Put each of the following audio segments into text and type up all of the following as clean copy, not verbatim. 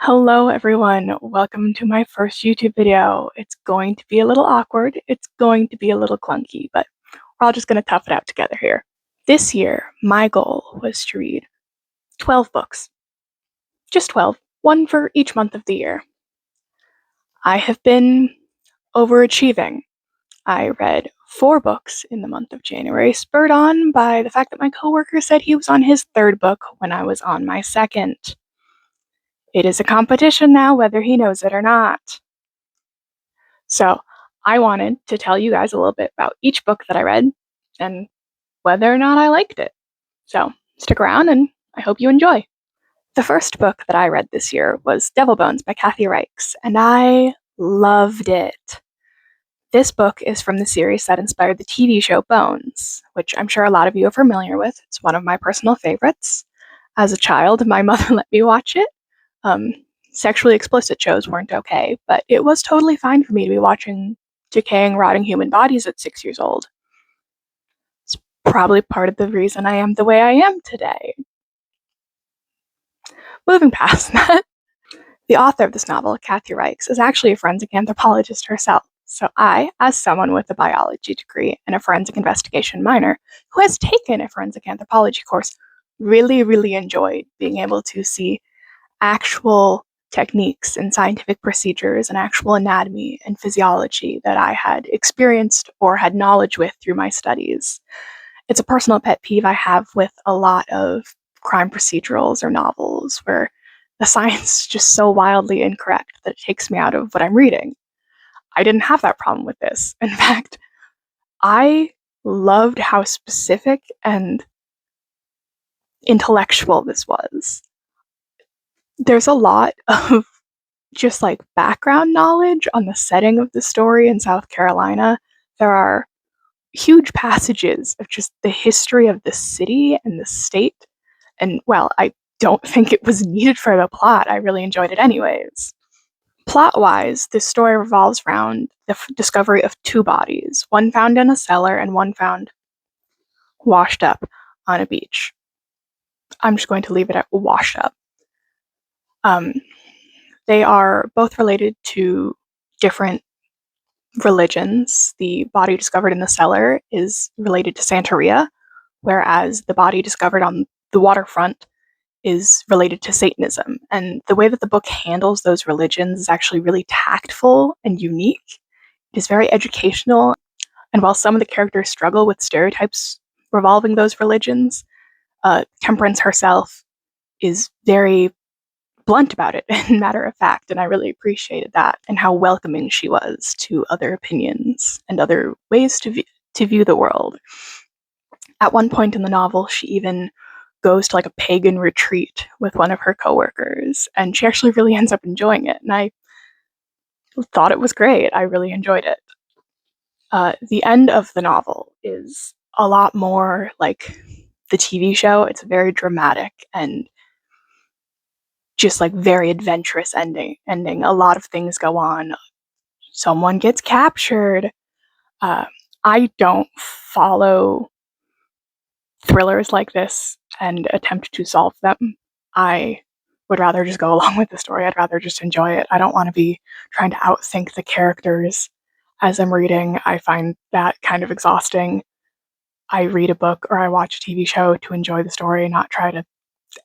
Hello everyone, welcome to my first YouTube video. It's going to be a little awkward, it's going to be a little clunky, but we're all just going to tough it out together here. This year, my goal was to read 12 books. Just 12, one for each month of the year. I have been overachieving. I read 4 books in the month of January, spurred on by the fact that my coworker said he was on his 3rd book when I was on my 2nd. It is a competition now, whether he knows it or not. So I wanted to tell you guys a little bit about each book that I read and whether or not I liked it. So stick around and I hope you enjoy. The first book that I read this year was Devil Bones by Kathy Reichs, and I loved it. This book is from the series that inspired the TV show Bones, which I'm sure a lot of you are familiar with. It's one of my personal favorites. As a child, my mother let me watch it. Sexually explicit shows weren't okay, but it was totally fine for me to be watching decaying, rotting human bodies at 6 years old. It's probably part of the reason I am the way I am today. Moving past that, the author of this novel, Kathy Reichs, is actually a forensic anthropologist herself. So I, as someone with a biology degree and a forensic investigation minor who has taken a forensic anthropology course, really enjoyed being able to see actual techniques and scientific procedures and actual anatomy and physiology that I had experienced or had knowledge with through my studies. It's a personal pet peeve I have with a lot of crime procedurals or novels where the science is just so wildly incorrect that it takes me out of what I'm reading. I didn't have that problem with this. In fact, I loved how specific and intellectual this was. There's a lot of just like background knowledge on the setting of the story in South Carolina. There are huge passages of just the history of the city and the state. And well, I don't think it was needed for the plot. I really enjoyed it anyways. Plot-wise, this story revolves around the discovery of 2 bodies, one found in a cellar and one found washed up on a beach. I'm just going to leave it at washed up. They are both related to different religions. The body discovered in the cellar is related to Santeria, whereas the body discovered on the waterfront is related to Satanism. And the way that the book handles those religions is actually really tactful and unique. It is very educational, and while some of the characters struggle with stereotypes revolving those religions, Temperance herself is very blunt about it and matter of fact, and I really appreciated that and how welcoming she was to other opinions and other ways to view the world. At one point in the novel, she even goes to like a pagan retreat with one of her coworkers, and she actually really ends up enjoying it, and I thought it was great. I really enjoyed it. The end of the novel is a lot more like the TV show. It's very dramatic and just like very adventurous ending. A lot of things go on. Someone gets captured. I don't follow thrillers like this and attempt to solve them. I would rather just go along with the story. I'd rather just enjoy it. I don't want to be trying to outthink the characters as I'm reading. I find that kind of exhausting. I read a book or I watch a TV show to enjoy the story, not try to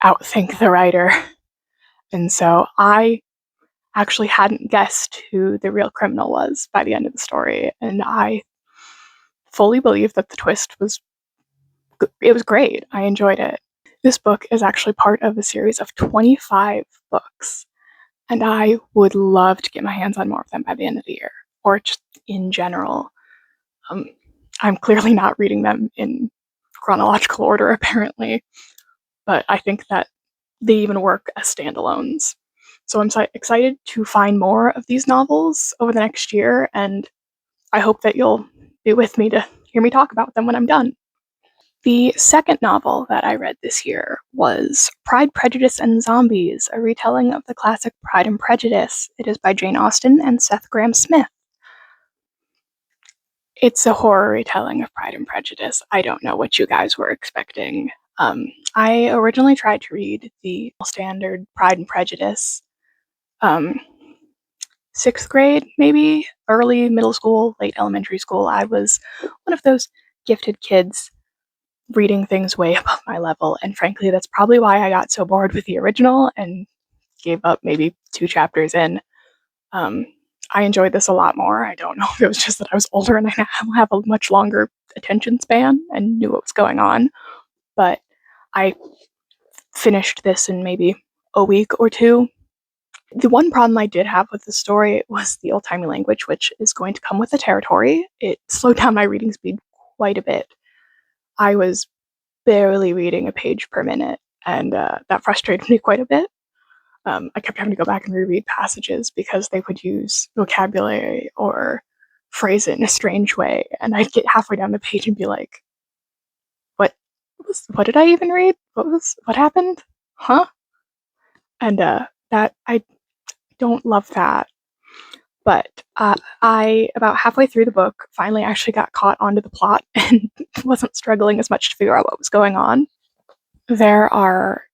outthink the writer. And so I actually hadn't guessed who the real criminal was by the end of the story, and I fully believe that the twist was great. I enjoyed it. This book is actually part of a series of 25 books, and I would love to get my hands on more of them by the end of the year, or just in general. I'm clearly not reading them in chronological order, apparently, but I think that they even work as standalones. So I'm excited to find more of these novels over the next year, and I hope that you'll be with me to hear me talk about them when I'm done. The second novel that I read this year was Pride, Prejudice, and Zombies, a retelling of the classic Pride and Prejudice. It is by Jane Austen and Seth Grahame-Smith. It's a horror retelling of Pride and Prejudice. I don't know what you guys were expecting. I originally tried to read the standard Pride and Prejudice 6th grade, maybe early middle school, late elementary school. I was one of those gifted kids reading things way above my level, and frankly, that's probably why I got so bored with the original and gave up maybe 2 chapters in. Um, I enjoyed this a lot more. I don't know if it was just that I was older and I now have a much longer attention span and knew what was going on, but I finished this in maybe a week or two. The one problem I did have with the story was the old-timey language, which is going to come with the territory. It slowed down my reading speed quite a bit. I was barely reading a page per minute, and that frustrated me quite a bit. I kept having to go back and reread passages because they would use vocabulary or phrase it in a strange way, and I'd get halfway down the page and be like, what did I even read? What happened? Huh?" And that I don't love that. But I, about halfway through the book, finally actually got caught onto the plot and wasn't struggling as much to figure out what was going on. There are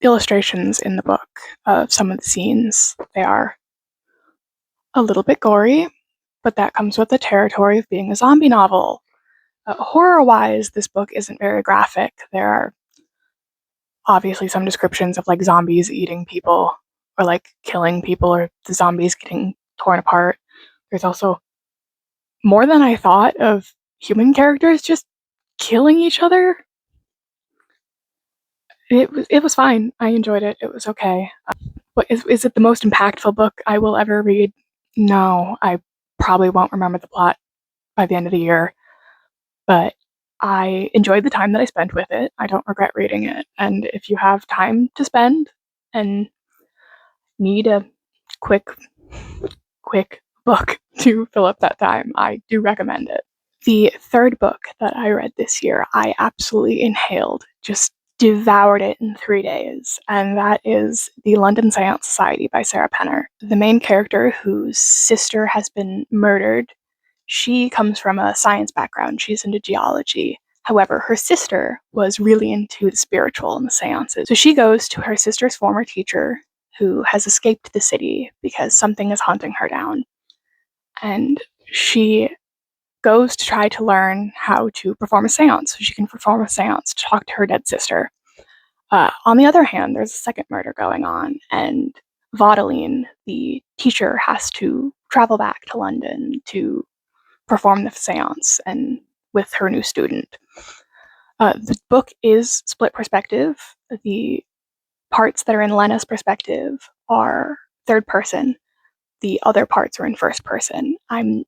illustrations in the book of some of the scenes. They are a little bit gory, but that comes with the territory of being a zombie novel. Horror-wise, this book isn't very graphic. There are obviously some descriptions of like zombies eating people or like killing people or the zombies getting torn apart. There's also more than I thought of human characters just killing each other. It was fine. I enjoyed it. It was okay. But is it the most impactful book I will ever read? No, I probably won't remember the plot by the end of the year. But I enjoyed the time that I spent with it. I don't regret reading it. And if you have time to spend and need a quick book to fill up that time, I do recommend it. The third book that I read this year, I absolutely inhaled, just devoured it in 3 days, and that is The London Science Society by Sarah Penner. The main character, whose sister has been murdered, she comes from a science background. She's into geology. However, her sister was really into the spiritual and the seances. So she goes to her sister's former teacher, who has escaped the city because something is hunting her down. And she goes to try to learn how to perform a seance so she can perform a seance to talk to her dead sister. On the other hand, there's a second murder going on, and Vaudeline, the teacher, has to travel back to London to perform the seance and with her new student. The book is split perspective. The parts that are in Lena's perspective are third person. The other parts are in first person. I'm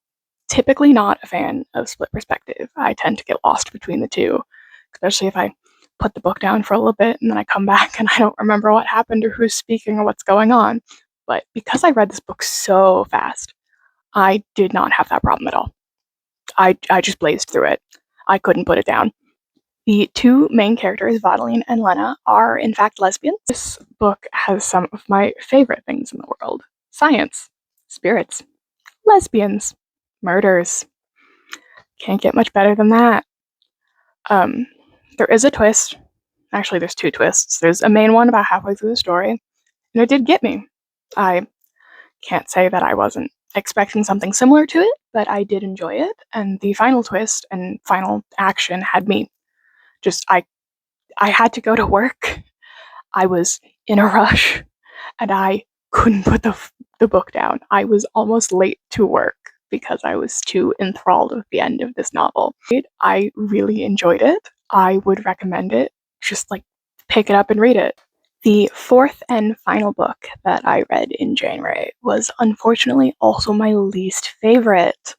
typically not a fan of split perspective. I tend to get lost between the two, especially if I put the book down for a little bit and then I come back and I don't remember what happened or who's speaking or what's going on. But because I read this book so fast, I did not have that problem at all. I just blazed through it. I couldn't put it down. The two main characters, Vaudeline and Lena, are in fact lesbians. This book has some of my favorite things in the world: science, spirits, lesbians, murders. Can't get much better than that. There is a twist. Actually, there's two twists. There's a main one about halfway through the story, and it did get me. I can't say that I wasn't expecting something similar to it, but I did enjoy it, and the final twist and final action had me just, I had to go to work. I was in a rush, and I couldn't put the book down. I was almost late to work because I was too enthralled with the end of this novel. I really enjoyed it. I would recommend it. Just like pick it up and read it. The fourth and final book that I read in January was unfortunately also my least favorite.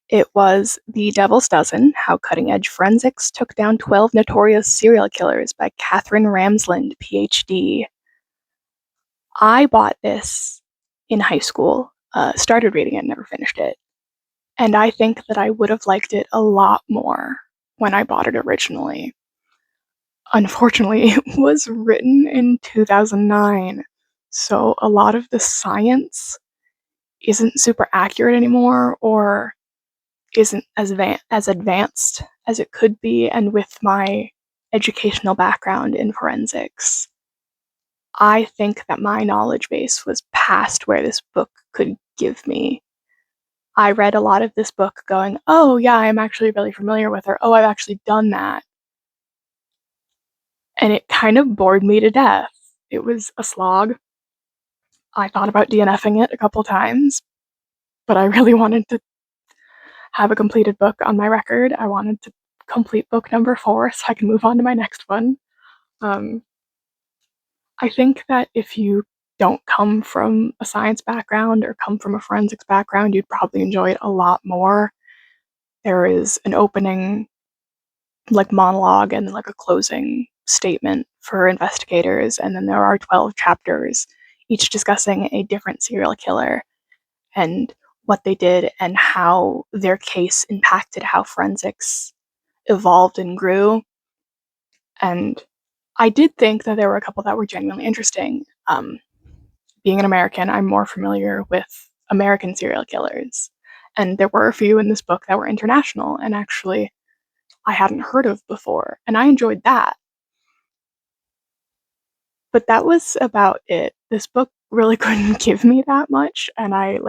It was The Devil's Dozen: How Cutting Edge Forensics Took Down 12 Notorious Serial Killers by Katherine Ramsland, PhD. I bought this in high school, started reading it, never finished it. And I think that I would have liked it a lot more when I bought it originally. Unfortunately, it was written in 2009, so a lot of the science isn't super accurate anymore, or isn't as advanced as it could be, and with my educational background in forensics, I think that my knowledge base was past where this book could give me. I read a lot of this book going, oh, yeah, I'm actually really familiar with her. Oh, I've actually done that. And it kind of bored me to death. It was a slog. I thought about DNFing it a couple times, but I really wanted to have a completed book on my record. I wanted to complete book number 4 so I can move on to my next one. I think that if you don't come from a science background or come from a forensics background, you'd probably enjoy it a lot more. There is an opening, like, monologue and like a closing statement for investigators, and then there are 12 chapters, each discussing a different serial killer and what they did and how their case impacted how forensics evolved and grew. And I did think that there were a couple that were genuinely interesting. Being an American, I'm more familiar with American serial killers. And there were a few in this book that were international and actually I hadn't heard of before. And I enjoyed that. But that was about it. This book really couldn't give me that much. And I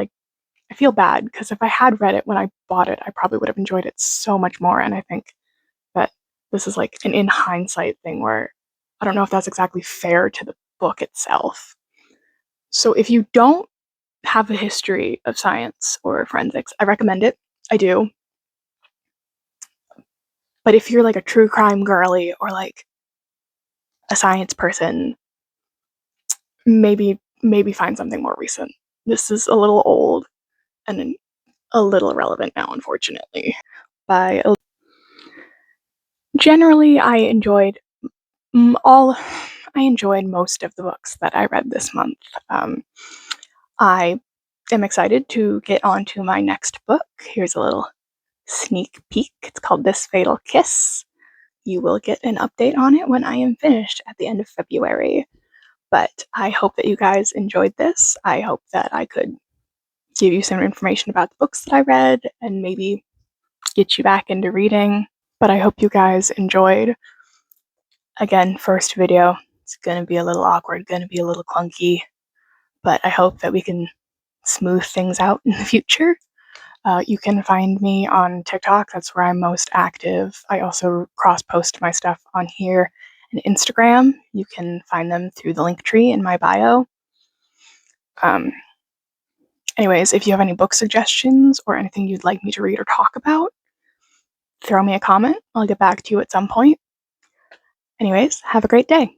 feel bad because if I had read it when I bought it, I probably would have enjoyed it so much more. And I think that this is like an in hindsight thing where I don't know if that's exactly fair to the book itself. So if you don't have a history of science or forensics, I recommend it. I do. But if you're like a true crime girly or like a science person, maybe find something more recent. This is a little old and a little irrelevant now, unfortunately. By generally, all. I enjoyed most of the books that I read this month. I am excited to get on to my next book. Here's a little sneak peek. It's called This Fatal Kiss. You will get an update on it when I am finished at the end of February. But I hope that you guys enjoyed this. I hope that I could give you some information about the books that I read and maybe get you back into reading. But I hope you guys enjoyed. Again, first video. It's going to be a little awkward, going to be a little clunky, but I hope that we can smooth things out in the future. You can find me on TikTok. That's where I'm most active. I also cross-post my stuff on here and Instagram. You can find them through the link tree in my bio. Anyways, if you have any book suggestions or anything you'd like me to read or talk about, throw me a comment. I'll get back to you at some point. Anyways, have a great day.